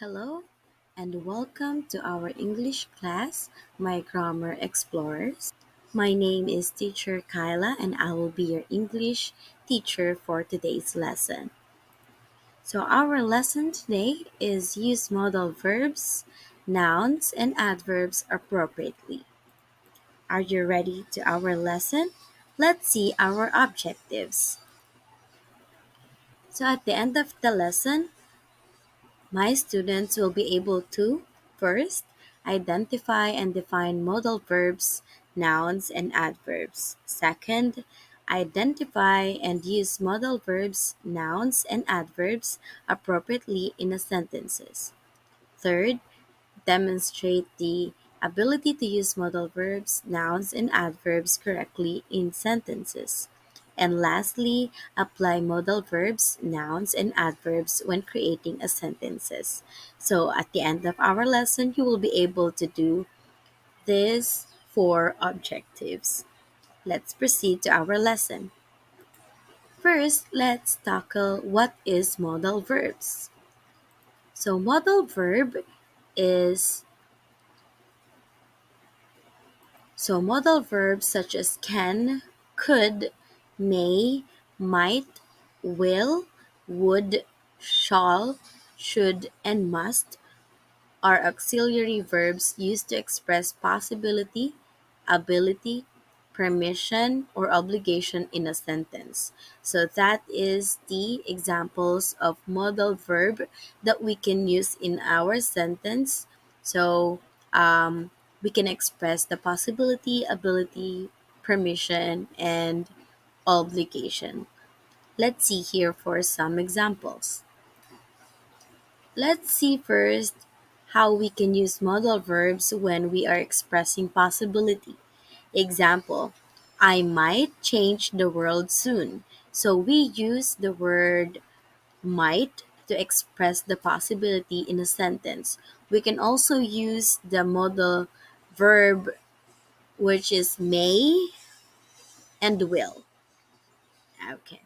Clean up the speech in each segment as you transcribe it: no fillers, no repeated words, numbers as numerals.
Hello and welcome to our English class, My Grammar Explorers. My name is Teacher Kyla and I will be your English teacher for today's lesson. So, our lesson today is use modal verbs, nouns, and adverbs appropriately. Are you ready to our lesson? Let's see our objectives. So, at the end of the lesson, my students will be able to first identify and define modal verbs, nouns, and adverbs. Second, identify and use modal verbs, nouns, and adverbs appropriately in a sentences. Third, demonstrate the ability to use modal verbs, nouns, and adverbs correctly in sentences. And lastly, apply modal verbs, nouns, and adverbs when creating a sentences. So at the end of our lesson, you will be able to do these four objectives. Let's proceed to our lesson. First, let's tackle what is modal verbs. So modal verb is So modal verbs such as can, could, may, might, will, would, shall, should, and must are auxiliary verbs used to express possibility, ability, permission, or obligation in a sentence. So that is the examples of modal verb that we can use in our sentence. So um, we can express the possibility, ability, permission, and obligation. Let's see here for some examples. Let's see first how we can use modal verbs when we are expressing possibility. Example, I might change the world soon. So we use the word might to express the possibility in a sentence. We can also use the modal verb which is may and will. Okay.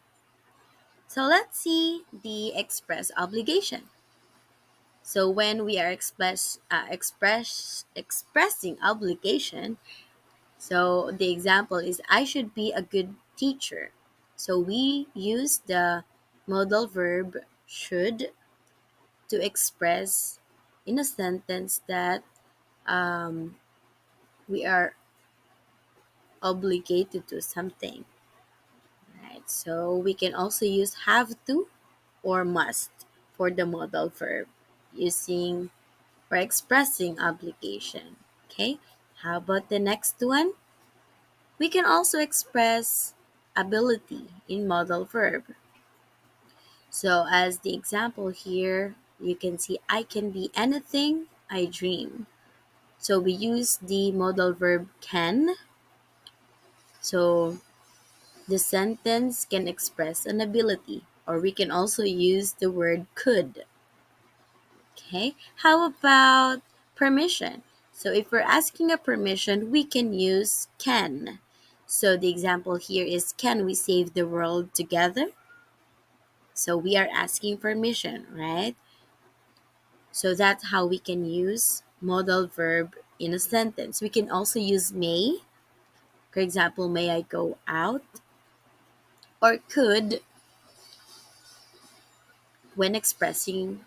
So let's see the express obligation. So when we are expressing obligation, so the example is I should be a good teacher. So we use the modal verb should to express in a sentence that um, we are obligated to something, right? So we can also use have to or must for the modal verb using or expressing obligation. Okay, how about the next one? We can also express ability in modal verb. So, as the example here, you can see I can be anything I dream. So, we use the modal verb can. So, the sentence can express an ability, or we can also use the word could. Okay, how about permission? So if we're asking a permission, we can use can. So the example here is can we save the world together? So we are asking permission, right? So that's how we can use modal verb in a sentence. We can also use may. For example, may I go out? Or could when expressing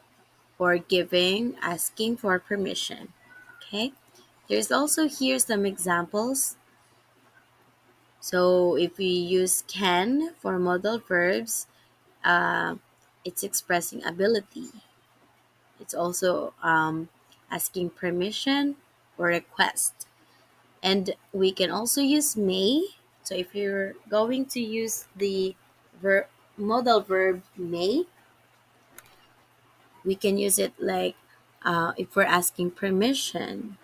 or giving, asking for permission. Okay? There's also here some examples. So if we use can for modal verbs, uh, it's expressing ability. It's also asking permission or request. And we can also use may. So if you're going to use the modal verb may, we can use it like if we're asking permission.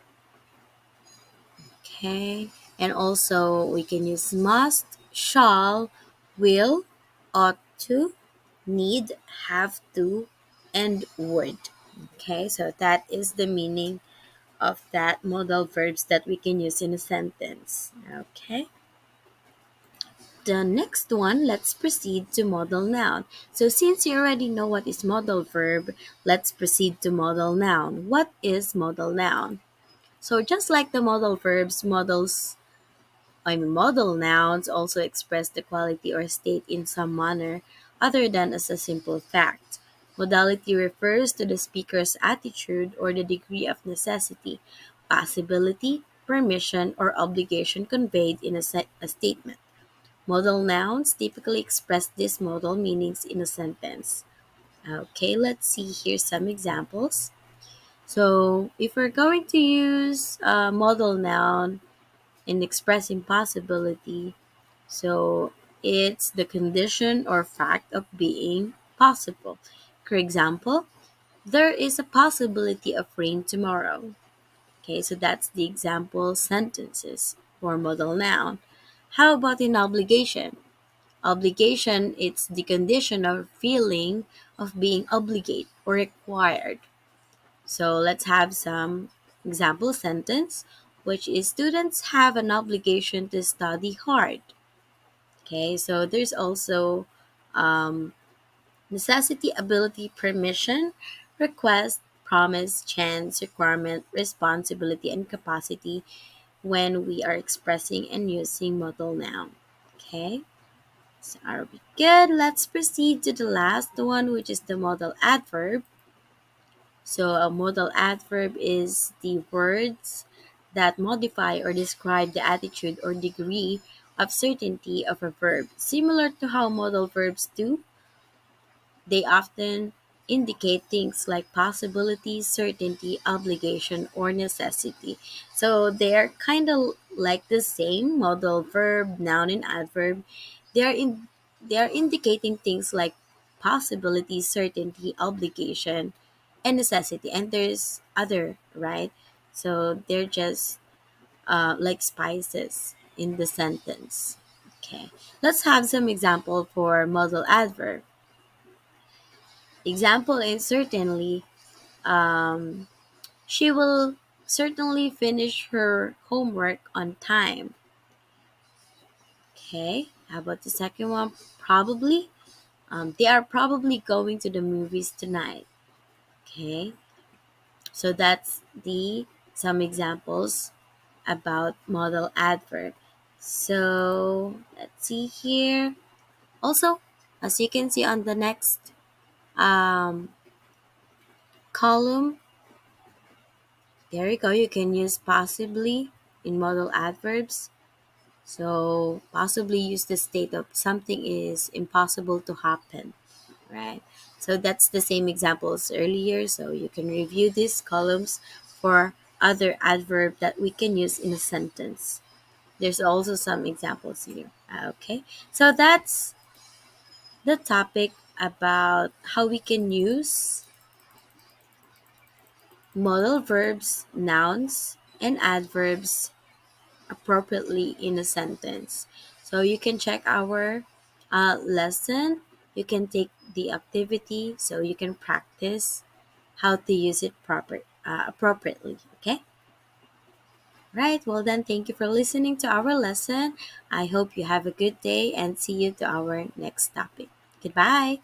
Okay. And also we can use must, shall, will, ought to, need, have to, and would. Okay, so that is the meaning of that modal verbs that we can use in a sentence. Okay. The next one, let's proceed to modal noun. So since you already know what is modal verb, let's proceed to modal noun. What is modal noun? So just like the modal verbs, modal nouns also express the quality or state in some manner other than as a simple fact. Modality refers to the speaker's attitude or the degree of necessity, possibility, permission, or obligation conveyed in a statement. Modal nouns typically express these modal meanings in a sentence. Okay, let's see here some examples. So, if we're going to use a modal noun in expressing possibility, so it's the condition or fact of being possible. For example, there is a possibility of rain tomorrow. Okay, so that's the example sentences for modal noun. How about in obligation? Obligation, it's the condition or feeling of being obligate or required. So let's have some example sentence, which is students have an obligation to study hard. Okay, so there's also um, necessity, ability, permission, request, promise, chance, requirement, responsibility, and capacity when we are expressing and using modal noun. Okay, so are we good? Let's proceed to the last one, which is the modal adverb. So a modal adverb is the words that modify or describe the attitude or degree of certainty of a verb. Similar to how modal verbs do, they often indicate things like possibility, certainty, obligation, or necessity. So they are kind of like the same modal verb, noun, and adverb. They are in they are indicating things like possibility, certainty, obligation, and necessity. And there's other, right? So they're just like spices in the sentence. Okay, let's have some example for modal adverb. Example is certainly, um, she will certainly finish her homework on time. Okay, how about the second one? Probably. They are probably going to the movies tonight. Okay, so that's the some examples about modal adverb. So let's see here. Also, as you can see on the next um, column, there you go. You can use possibly in modal adverbs. So possibly use the state of something is impossible to happen, right? So that's the same examples earlier. So you can review these columns for other adverb that we can use in a sentence. There's also some examples here. Okay. So that's the topic about how we can use modal verbs, nouns, and adverbs appropriately in a sentence. So you can check our lesson. You can take the activity so you can practice how to use it appropriately. Okay. Right. Well then, thank you for listening to our lesson. I hope you have a good day and see you to our next topic. Goodbye.